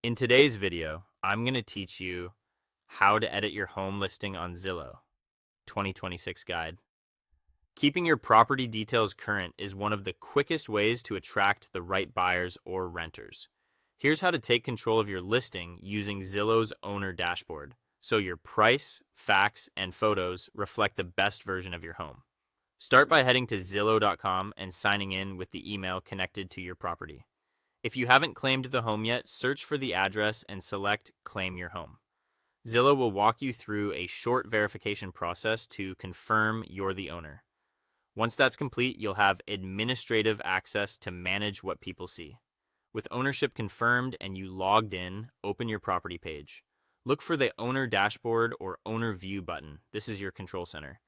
In today's video, I'm going to teach you how to edit your home listing on Zillow 2026 guide. Keeping your property details current is one of the quickest ways to attract the right buyers or renters. Here's how to take control of your listing using Zillow's owner dashboard, so your price, facts, and photos reflect the best version of your home. Start by heading to Zillow.com and signing in with the email connected to your property. If you haven't claimed the home yet, search for the address and select Claim Your Home. Zillow will walk you through a short verification process to confirm you're the owner. Once that's complete, you'll have administrative access to manage what people see. With ownership confirmed and you logged in, open your property page. Look for the Owner Dashboard or Owner View button. This is your control center.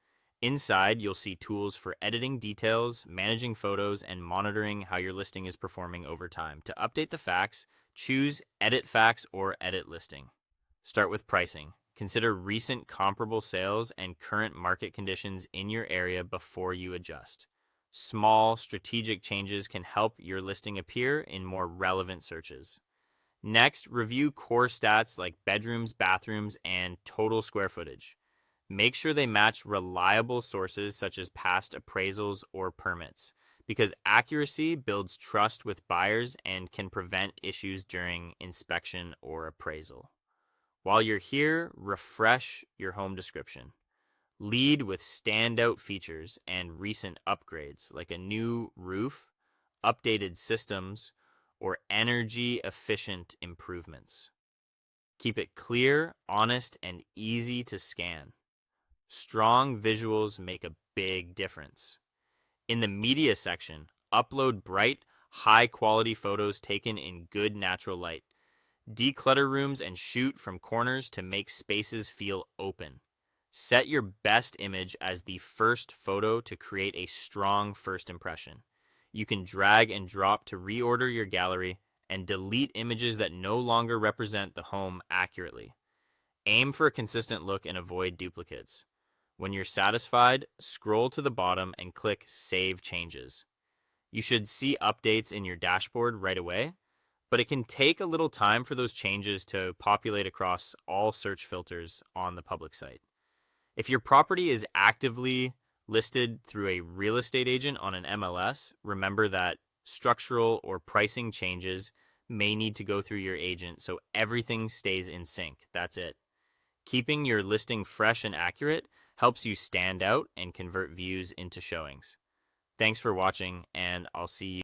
Inside, you'll see tools for editing details, managing photos, and monitoring how your listing is performing over time. To update the facts, choose Edit Facts or Edit Listing. Start with pricing. Consider recent comparable sales and current market conditions in your area before you adjust. Small, strategic changes can help your listing appear in more relevant searches. Next, review core stats like bedrooms, bathrooms, and total square footage. Make sure they match reliable sources such as past appraisals or permits, because accuracy builds trust with buyers and can prevent issues during inspection or appraisal. While you're here, refresh your home description. Lead with standout features and recent upgrades like a new roof, updated systems, or energy-efficient improvements. Keep it clear, honest, and easy to scan. Strong visuals make a big difference. In the media section, upload bright, high-quality photos taken in good natural light. Declutter rooms and shoot from corners to make spaces feel open. Set your best image as the first photo to create a strong first impression. You can drag and drop to reorder your gallery and delete images that no longer represent the home accurately. Aim for a consistent look and avoid duplicates. When you're satisfied, scroll to the bottom and click Save Changes. You should see updates in your dashboard right away, but it can take a little time for those changes to populate across all search filters on the public site. If your property is actively listed through a real estate agent on an MLS, remember that structural or pricing changes may need to go through your agent so everything stays in sync. That's it. Keeping your listing fresh and accurate helps you stand out and convert views into showings. Thanks for watching, and I'll see you